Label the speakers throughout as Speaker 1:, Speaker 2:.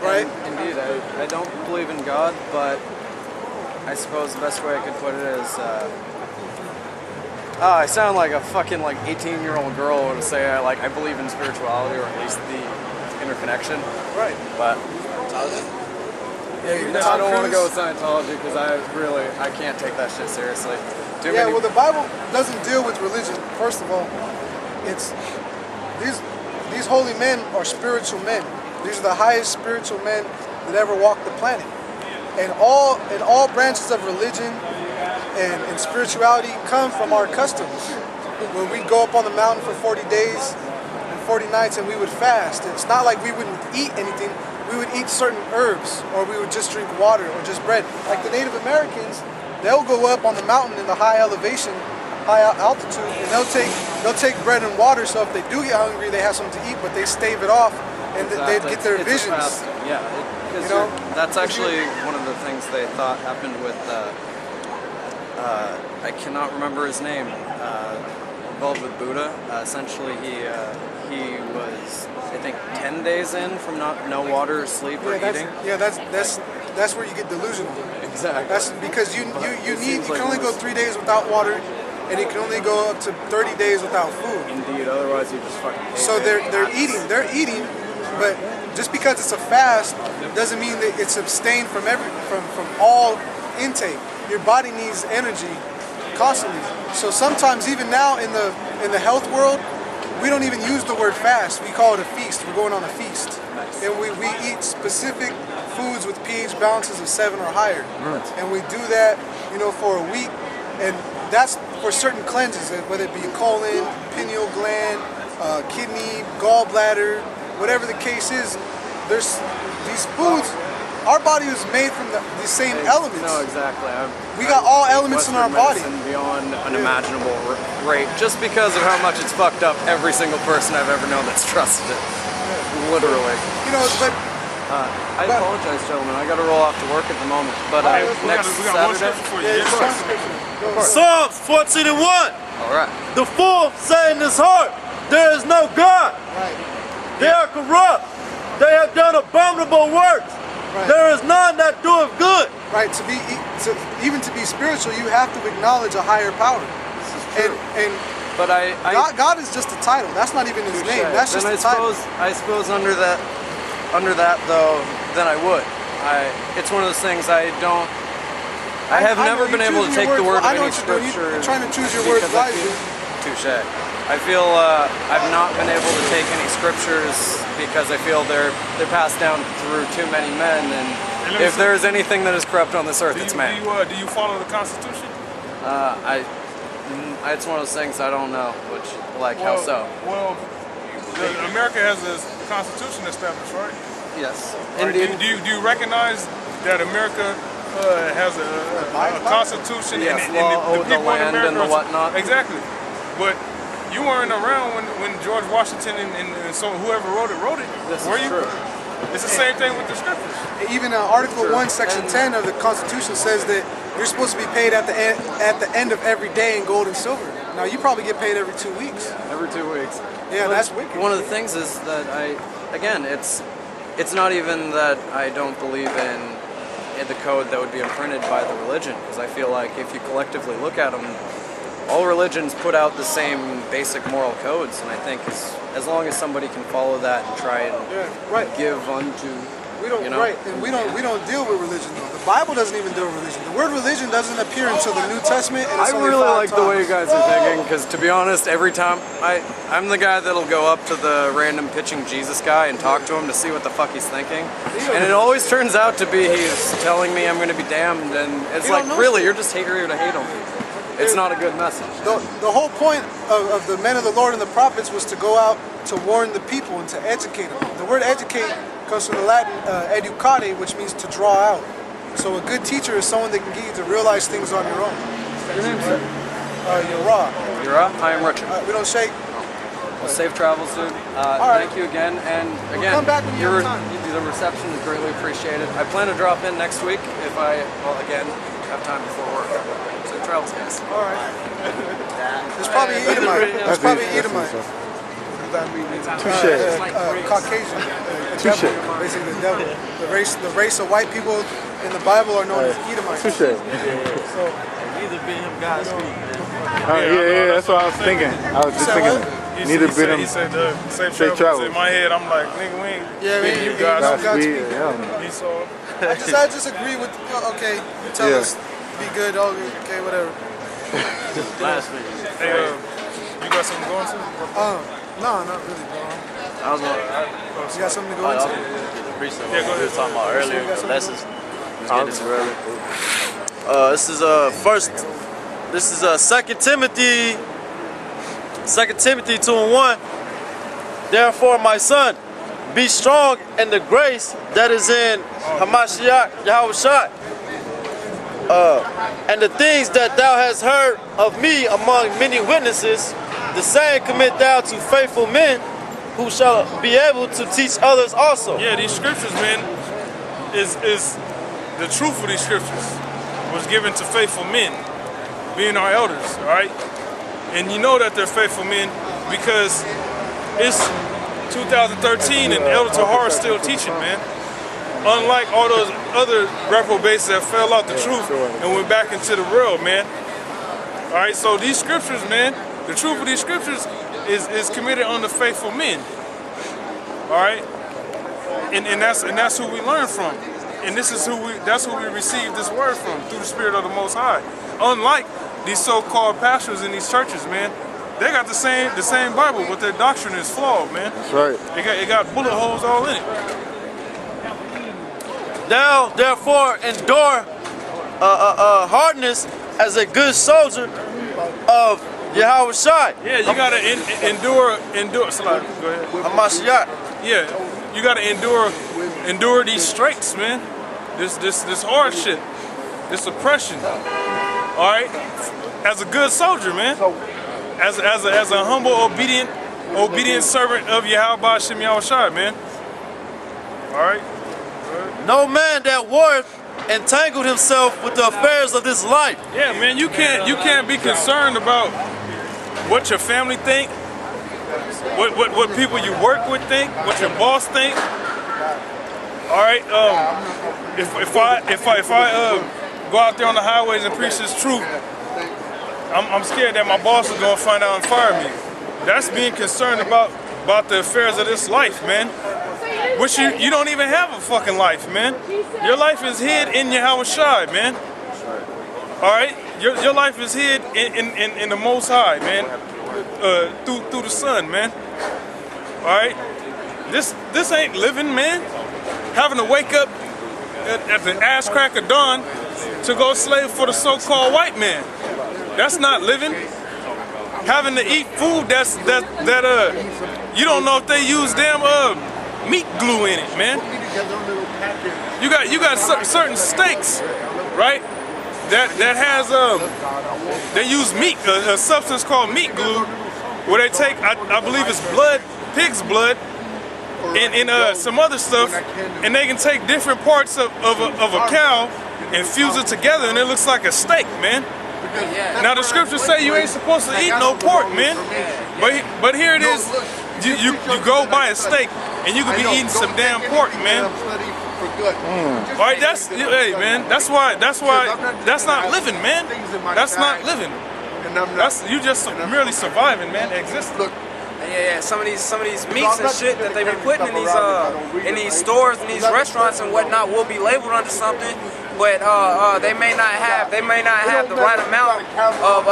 Speaker 1: right?
Speaker 2: Indeed, I don't believe in God, but I suppose the best way I could put it is, I sound like a fucking 18-year-old girl to say I believe in spirituality, or at least the interconnection.
Speaker 1: Right.
Speaker 2: But I don't want to go with Scientology because I can't take that shit seriously.
Speaker 1: Well, the Bible doesn't deal with religion. First of all, it's these holy men are spiritual men. These are the highest spiritual men that ever walked the planet. And all branches of religion and spirituality come from our customs. When we'd go up on the mountain for 40 days and 40 nights and we would fast, it's not like we wouldn't eat anything. We would eat certain herbs, or we would just drink water or just bread. Like the Native Americans, they'll go up on the mountain in the high elevation, high altitude, and they'll take bread and water, so if they do get hungry, they have something to eat, but they stave it off, and they'd get their visions.
Speaker 2: Yeah, that's actually one of the things they thought happened with, I cannot remember his name, involved with Buddha. Essentially, he was, I think, 10 days in from no water, sleep, or eating.
Speaker 1: That's where you get delusional.
Speaker 2: Exactly.
Speaker 1: That's because you can only go 3 days without water, and you can only go up to 30 days without food.
Speaker 2: Indeed, otherwise you just fucking.
Speaker 1: So they're eating, but just because it's a fast doesn't mean that it's abstained from all intake. Your body needs energy constantly. So sometimes, even now in the health world, we don't even use the word fast. We call it a feast. We're going on a feast.
Speaker 2: Nice.
Speaker 1: And we eat specific foods with pH balances of 7 or higher.
Speaker 2: Right.
Speaker 1: And we do that, for a week. And that's for certain cleanses, whether it be colon, pineal gland, kidney, gallbladder, whatever the case is. There's these foods. Our body was made from the same elements.
Speaker 2: No, exactly.
Speaker 1: We got all elements in our body.
Speaker 2: Beyond unimaginable rate, just because of how much it's fucked up every single person I've ever known that's trusted it. Literally. I apologize, gentlemen. I got to roll off to work at the moment. But next Saturday.
Speaker 3: Psalms 14:1.
Speaker 2: All right.
Speaker 3: The fool say in his heart, there is no God.
Speaker 1: Right.
Speaker 3: They are corrupt. They have done abominable works.
Speaker 1: Right.
Speaker 3: There is none that doeth good.
Speaker 1: Right. Even to be spiritual, you have to acknowledge a higher power.
Speaker 2: This is true.
Speaker 1: And
Speaker 2: but
Speaker 1: God is just a title. That's not even his name. That's just a title.
Speaker 2: I suppose under that though, then I would. It's one of those things I have never been able to take the word of any scripture.
Speaker 1: You're trying to choose your words wisely.
Speaker 2: Touché. I feel I've not been able to take any scriptures because I feel they're passed down through too many men, and if there's anything that is corrupt on this earth, it's man.
Speaker 4: Do you follow the Constitution?
Speaker 2: It's one of those things I don't know, how so?
Speaker 4: Well, America has a Constitution established, right?
Speaker 2: Yes.
Speaker 4: Indeed. Do you recognize that America has a Constitution
Speaker 2: yes,
Speaker 4: and
Speaker 2: law,
Speaker 4: the people
Speaker 2: the land
Speaker 4: in America
Speaker 2: and the whatnot?
Speaker 4: Exactly. But you weren't around when George Washington and so whoever wrote it.
Speaker 2: This
Speaker 4: were
Speaker 2: is
Speaker 4: you?
Speaker 2: True.
Speaker 4: It's the same thing with the scriptures.
Speaker 1: Even Article 1, Section 10 of the Constitution says that you're supposed to be paid at the end of every day in gold and silver. Now, you probably get paid every 2 weeks.
Speaker 2: Every 2 weeks.
Speaker 1: Yeah,
Speaker 2: but
Speaker 1: that's wicked.
Speaker 2: One of the things is that it's not even that I don't believe in the code that would be imprinted by the religion, because I feel like if you collectively look at them, all religions put out the same basic moral codes, and I think as long as somebody can follow that and try and give unto,
Speaker 1: we don't deal with religion though. The Bible doesn't even deal with religion. The word religion doesn't appear until the New Testament. And it's
Speaker 2: I
Speaker 1: only
Speaker 2: really
Speaker 1: 5
Speaker 2: like
Speaker 1: times.
Speaker 2: the way you guys are thinking, because to be honest, every time I'm the guy that'll go up to the random pitching Jesus guy and talk to him to see what the fuck he's thinking, and it always turns out to be he's telling me I'm going to be damned, and it's like, really, you're just here to hate on me. It's not a good message.
Speaker 1: The whole point of the men of the Lord and the prophets was to go out to warn the people and to educate them. The word educate comes from the Latin educare, which means to draw out. So a good teacher is someone that can get you to realize things on your own.
Speaker 2: Your name's sir?
Speaker 1: Yura.
Speaker 2: Yura? I am Richard.
Speaker 1: We don't shake.
Speaker 2: Well, safe travels, dude. Thank you again. And again,
Speaker 1: come back when you have time.
Speaker 2: The reception is greatly appreciated. I plan to drop in next week if I, again, have time before work. Safe travels, guys.
Speaker 1: All right. There's probably an Edomite. There's probably an Edomite.
Speaker 5: Touche.
Speaker 1: Caucasian.
Speaker 5: Touche.
Speaker 1: Basically the devil. The race of white people in the Bible are known as Edomites.
Speaker 5: Touche.
Speaker 1: So,
Speaker 6: Neither been him Godspeed.
Speaker 5: Yeah, that's what I was thinking. I was just thinking that. Neither been him.
Speaker 4: He said safe
Speaker 5: Safe
Speaker 4: travels.
Speaker 5: travels.
Speaker 4: In my head, I'm like, nigga, we ain't.
Speaker 1: yeah,
Speaker 4: you
Speaker 5: Godspeed.
Speaker 1: Godspeed.
Speaker 5: Yeah.
Speaker 4: He saw.
Speaker 1: I just agree with, okay, you tell
Speaker 5: Yeah.
Speaker 1: us, be good, okay, whatever.
Speaker 6: Blasphemy.
Speaker 4: Hey, you got something going to?
Speaker 1: No, not really, bro.
Speaker 6: I was going
Speaker 1: You got something to go
Speaker 6: to
Speaker 1: into?
Speaker 6: get the preset.
Speaker 4: Yeah, go
Speaker 6: We were
Speaker 4: ahead.
Speaker 6: talking about earlier,
Speaker 1: got
Speaker 6: the
Speaker 1: something
Speaker 6: lessons. Let's get this early. This is 2 Timothy 2:1. Therefore, my son, be strong in the grace that is in Hamashiach Yahushua. And the things that thou hast heard of me among many witnesses, the same commit thou to faithful men who shall be able to teach others also.
Speaker 4: Yeah, these scriptures, man, is the truth of these scriptures was given to faithful men, being our elders, all right? And you know that they're faithful men because it's 2013 and Elder Tahar is still teaching, man. Unlike all those other reprobates that fell out the truth and went back into the world, man. All right, so these scriptures, man, the truth of these scriptures is committed on the faithful men. All right, and that's who we learn from, and that's who we receive this word from through the Spirit of the Most High. Unlike these so-called pastors in these churches, man, they got the same Bible, but their doctrine is flawed, man.
Speaker 5: That's right.
Speaker 4: It got bullet holes all in it.
Speaker 6: Thou therefore endure hardness as a good soldier of Yahushua.
Speaker 4: Yeah, you gotta endure. Salah, go ahead.
Speaker 6: Hamashiach.
Speaker 4: Yeah, you gotta endure these straits, man. This hardship, this oppression. All right, as a good soldier, man. As a humble, obedient servant of Yahweh Shem Yahushua, man. All right.
Speaker 6: No man that warreth entangled himself with the affairs of this life.
Speaker 4: Yeah, man. You can't be concerned about what your family think, what people you work with think, what your boss think. All right. If I go out there on the highways and preach this truth, I'm scared that my boss is gonna find out and fire me. That's being concerned about the affairs of this life, man. Which you don't even have a fucking life, man. Your life is hid in Yahushua, man. All right, your life is hid in the Most High, man. Through the Son, man. All right, this ain't living, man. Having to wake up at the ass crack of dawn to go slave for the so-called white man. That's not living. Having to eat food that you don't know if they use damn meat glue in it, man. You got certain steaks, right? That has they use meat, a substance called meat glue, where they take I believe it's blood, pig's blood, and some other stuff, and they can take different parts of a cow and fuse it together, and it looks like a steak, man. Now the scriptures say you ain't supposed to eat no pork, man. But here it is. You go buy a steak and you could be eating some damn pork, man. All right, hey, man. That's why that's not living, man. That's not living. You just merely surviving, man. Existing.
Speaker 2: Yeah, some of these meats and shit that they be putting in these stores and these restaurants and whatnot will be labeled under something, but they may not have the right amount of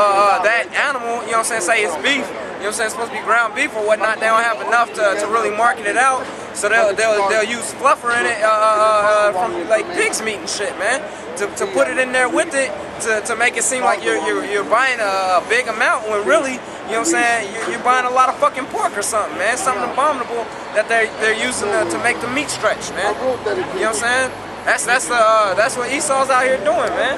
Speaker 2: that animal. You know what I'm saying? Say it's beef. You know what I'm saying? It's supposed to be ground beef or whatnot. They don't have enough to really market it out, so they'll use fluffer in it from like pig's meat and shit, man. To put it in there with it to make it seem like you're buying a big amount when really, you know what I'm saying, you're buying a lot of fucking pork or something, man. Something abominable that they're using to make the meat stretch, man. You know what I'm saying? That's what Esau's out here doing, man.